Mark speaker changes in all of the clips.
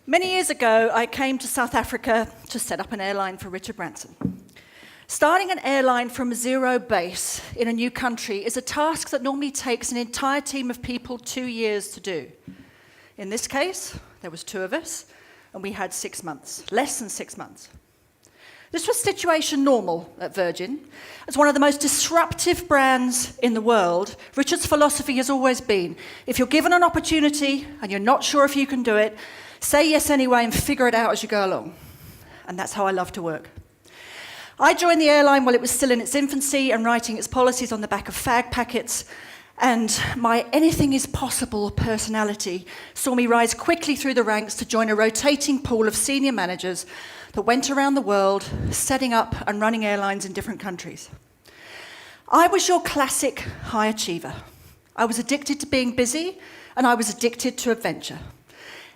Speaker 1: Many years ago, I came to South Africa to set up an airline for Richard Branson. Starting an airline from a zero base in a new country is a task that normally takes an entire team of people 2 years to do. In this case, there was 2 of us, and we had 6 months, less than 6 months. This was situation normal at Virgin. As one of the most disruptive brands in the world, Richard's philosophy has always been, if you're given an opportunity and you're not sure if you can do it, say yes anyway and figure it out as you go along. And that's how I love to work. I joined the airline while it was still in its infancy and writing its policies on the back of fag packets, and my anything is possible personality saw me rise quickly through the ranks to join a rotating pool of senior managers that went around the world setting up and running airlines in different countries. I was your classic high achiever. I was addicted to being busy, and I was addicted to adventure.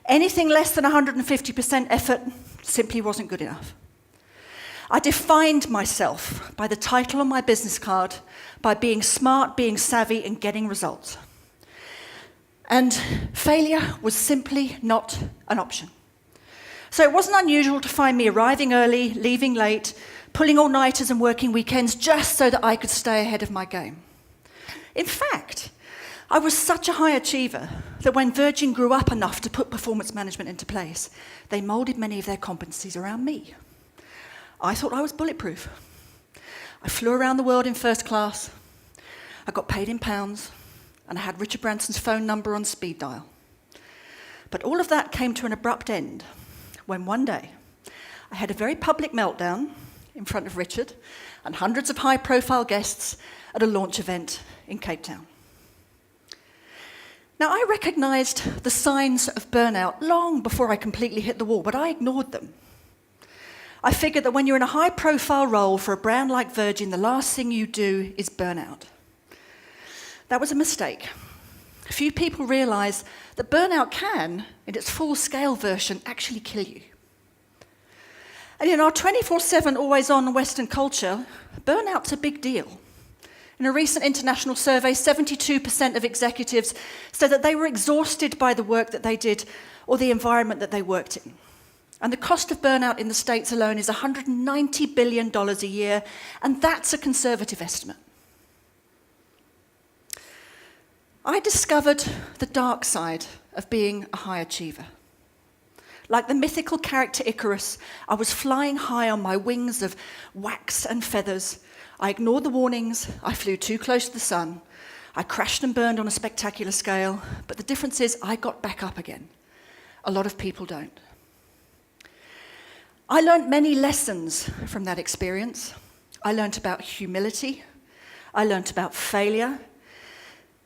Speaker 1: Anything less than 150% effort simply wasn't good enough. I defined myself by the title on my business card, by being smart, being savvy, and getting results. And failure was simply not an option. So it wasn't unusual to find me arriving early, leaving late, pulling all-nighters and working weekends just so that I could stay ahead of my game. In fact, I was such a high achiever that when Virgin grew up enough to put performance management into place, they moulded many of their competencies around me. I thought I was bulletproof. I flew around the world in first class, I got paid in pounds, and I had Richard Branson's phone number on speed dial. But all of that came to an abrupt end when one day I had a very public meltdown in front of Richard and hundreds of high-profile guests at a launch event in Cape Town. Now, I recognised the signs of burnout long before I completely hit the wall, but I ignored them. I figured that when you're in a high-profile role for a brand like Virgin, the last thing you do is burnout. That was a mistake. Few people realise that burnout can, in its full-scale version, actually kill you. And in our 24/7 always-on Western culture, burnout's a big deal. In a recent international survey, 72% of executives said that they were exhausted by the work that they did or the environment that they worked in. And the cost of burnout in the States alone is $190 billion a year, and that's a conservative estimate. I discovered the dark side of being a high achiever. Like the mythical character Icarus, I was flying high on my wings of wax and feathers. I ignored the warnings, I flew too close to the sun, I crashed and burned on a spectacular scale, but the difference is I got back up again. A lot of people don't. I learned many lessons from that experience. I learned about humility, I learned about failure,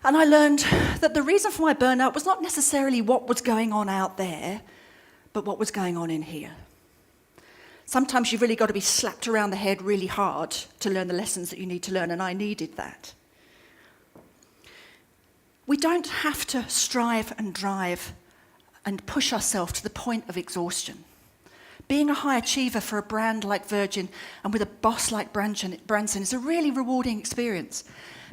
Speaker 1: and I learned that the reason for my burnout was not necessarily what was going on out there, but what was going on in here. Sometimes you've really got to be slapped around the head really hard to learn the lessons that you need to learn, and I needed that. We don't have to strive and drive and push ourselves to the point of exhaustion. Being a high achiever for a brand like Virgin and with a boss like Branson is a really rewarding experience.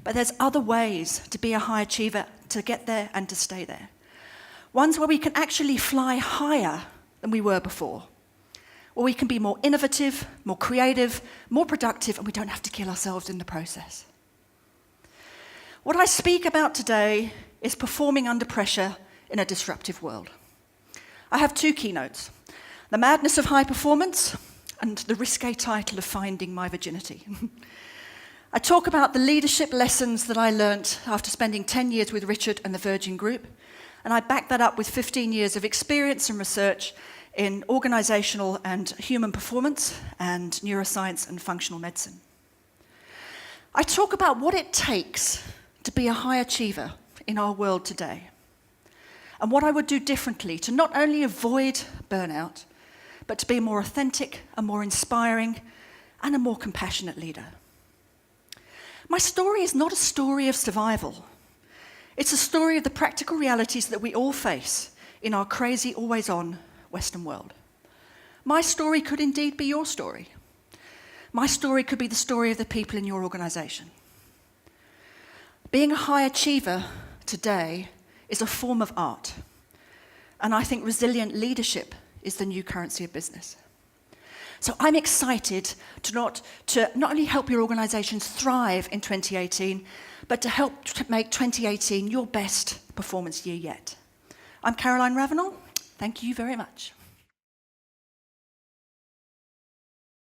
Speaker 1: But there's other ways to be a high achiever, to get there and to stay there. Ones where we can actually fly higher than we were before. Or we can be more innovative, more creative, more productive, and we don't have to kill ourselves in the process. What I speak about today is performing under pressure in a disruptive world. I have 2 keynotes: the madness of high performance and the risque title of finding my virginity. I talk about the leadership lessons that I learnt after spending 10 years with Richard and the Virgin Group, and I back that up with 15 years of experience and research in organisational and human performance and neuroscience and functional medicine. I talk about what it takes to be a high achiever in our world today, and what I would do differently to not only avoid burnout, but to be a more authentic, a more inspiring, and a more compassionate leader. My story is not a story of survival. It's a story of the practical realities that we all face in our crazy, always-on Western world. My story could indeed be your story. My story could be the story of the people in your organisation. Being a high achiever today is a form of art. And I think resilient leadership is the new currency of business. So I'm excited to not only help your organisations thrive in 2018, but to help to make 2018 your best performance year yet. I'm Caroline Ravenall. Thank you very much.